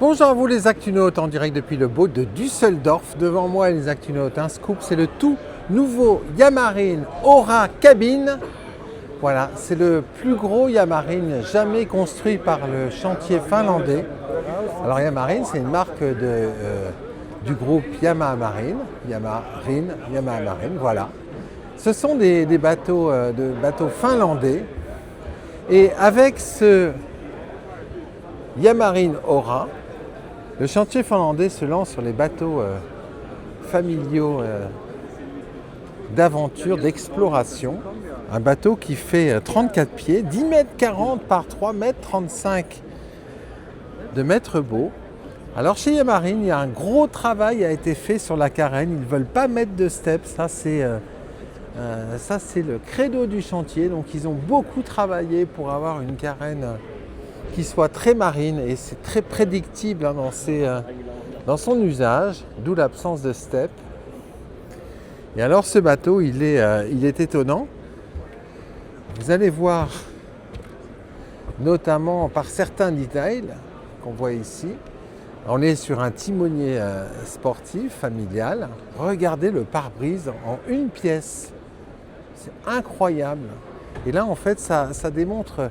Bonjour à vous les Actunautes en direct depuis le boat de Düsseldorf. Devant moi les Actunautes, un scoop, c'est le tout nouveau Yamarine Aura Cabine. Voilà, c'est le plus gros Yamarine jamais construit par le chantier finlandais. Alors Yamarine, c'est une marque du groupe Yamaha Marine, voilà. Ce sont des bateaux, bateaux finlandais. Et avec ce Yamarine Aura, le chantier finlandais se lance sur les bateaux familiaux d'aventure, d'exploration. Un bateau qui fait 34 pieds, 10 mètres 40 par 3 mètres 35 de mètres beau. Alors chez Yamarine, il y a un gros travail a été fait sur la carène. Ils ne veulent pas mettre de steps. Ça c'est le credo du chantier. Donc ils ont beaucoup travaillé pour avoir une carène qui soit très marine et c'est très prédictible dans son usage, d'où l'absence de step. Et alors ce bateau, il est étonnant. Vous allez voir, notamment par certains détails qu'on voit ici. On est sur un timonier sportif, familial. Regardez le pare-brise en une pièce. C'est incroyable. Et là, en fait, ça démontre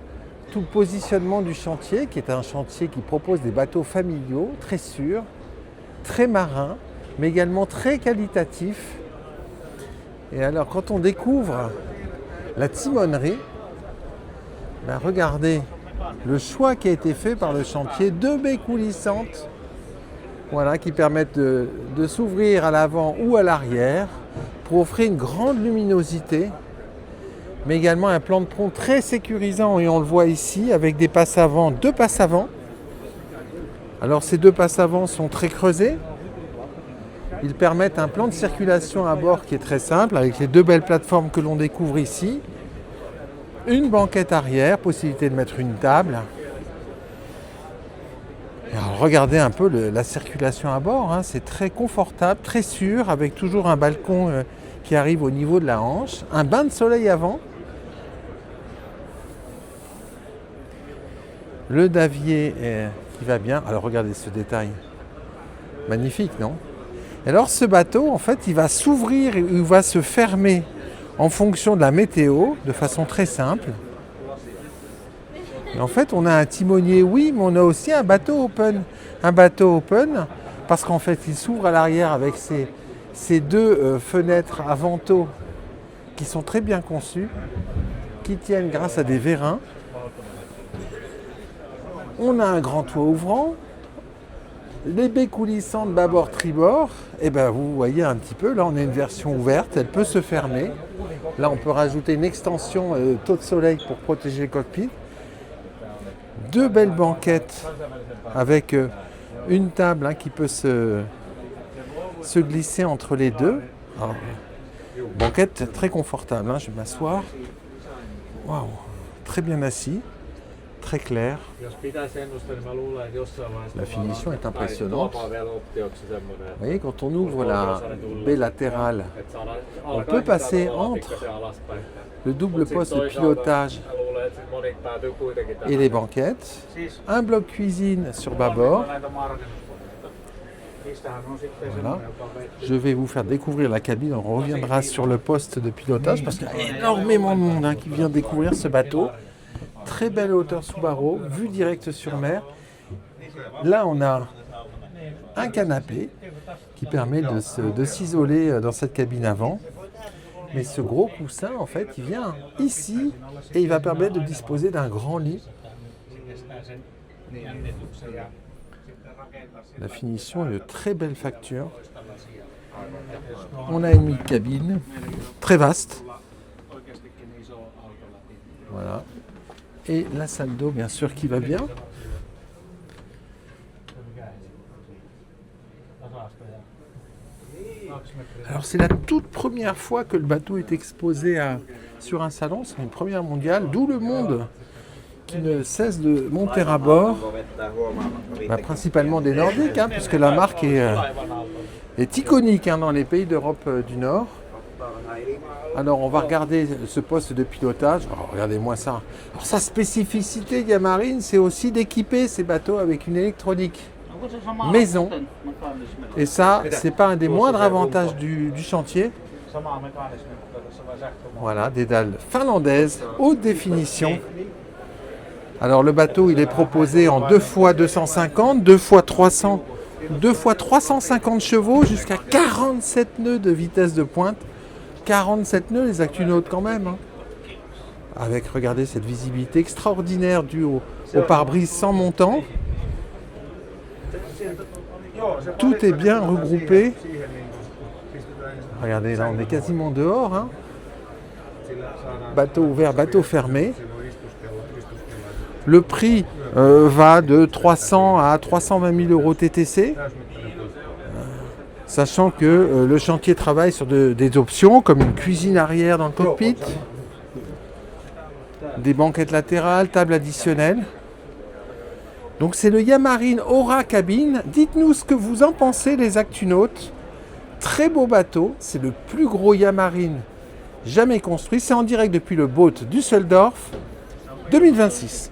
tout le positionnement du chantier, qui est un chantier qui propose des bateaux familiaux, très sûrs, très marins, mais également très qualitatifs. Et alors, quand on découvre la timonerie, regardez le choix qui a été fait par le chantier, 2 baies coulissantes, voilà, qui permettent de s'ouvrir à l'avant ou à l'arrière pour offrir une grande luminosité, mais également un plan de pont très sécurisant, et on le voit ici avec des passes avant, 2 passes avant. Alors ces 2 passes avant sont très creusées. Ils permettent un plan de circulation à bord qui est très simple, avec les 2 belles plateformes que l'on découvre ici. Une banquette arrière, possibilité de mettre une table. Et alors, regardez un peu la circulation à bord, hein. C'est très confortable, très sûr, avec toujours un balcon qui arrive au niveau de la hanche. Un bain de soleil avant. Le davier qui va bien. Alors regardez ce détail. Magnifique, non? Et alors ce bateau, en fait, il va s'ouvrir et il va se fermer en fonction de la météo, de façon très simple. Et en fait, on a un timonier, oui, mais on a aussi un bateau open. Un bateau open, parce qu'en fait, il s'ouvre à l'arrière avec ces 2 fenêtres à vantaux qui sont très bien conçues, qui tiennent grâce à des vérins. On a un grand toit ouvrant, les baies coulissantes bâbord-tribord, et vous voyez un petit peu, là on a une version ouverte, elle peut se fermer. Là on peut rajouter une extension taux de soleil pour protéger le cockpit. 2 belles banquettes avec une table qui peut se glisser entre les 2. Alors, banquette très confortable, je vais m'asseoir. Waouh, très bien assis. Très clair. La finition est impressionnante. Vous voyez, quand on ouvre la baie latérale, on peut passer entre le double poste de pilotage et les banquettes. Un bloc cuisine sur bâbord. Voilà. Je vais vous faire découvrir la cabine. On reviendra sur le poste de pilotage parce qu'il y a énormément de monde qui vient découvrir ce bateau. Très belle hauteur sous barreau, vue directe sur mer. Là, on a un canapé qui permet de s'isoler dans cette cabine avant. Mais ce gros coussin, en fait, il vient ici et il va permettre de disposer d'un grand lit. La finition est de très belle facture. On a une mid-cabine très vaste. Voilà. Et la salle d'eau, bien sûr, qui va bien. Alors, c'est la toute première fois que le bateau est exposé sur un salon. C'est une première mondiale, d'où le monde qui ne cesse de monter à bord. Principalement des Nordiques, puisque la marque est iconique dans les pays d'Europe du Nord. Alors on va regarder ce poste de pilotage. Alors, regardez-moi ça. Alors sa spécificité Yamarine, c'est aussi d'équiper ces bateaux avec une électronique. maison. Et ça, c'est pas un des moindres avantages du chantier. Voilà, des dalles finlandaises, haute définition. Alors le bateau, il est proposé en 2 fois 250, 2 fois 300, 2 fois 350 chevaux jusqu'à 47 nœuds de vitesse de pointe. 47 nœuds, les Actunautes quand même. Hein. Avec, regardez, cette visibilité extraordinaire due au pare-brise sans montant. Tout est bien regroupé. Regardez, là on est quasiment dehors. Hein. Bateau ouvert, bateau fermé. Le prix va de 300 à 320 000 euros TTC. Sachant que le chantier travaille sur des options comme une cuisine arrière dans le cockpit, des banquettes latérales, table additionnelle. Donc c'est le Yamarine Aura Cabine. Dites-nous ce que vous en pensez les Actunautes. Très beau bateau, c'est le plus gros Yamarine jamais construit. C'est en direct depuis le boat Düsseldorf 2026.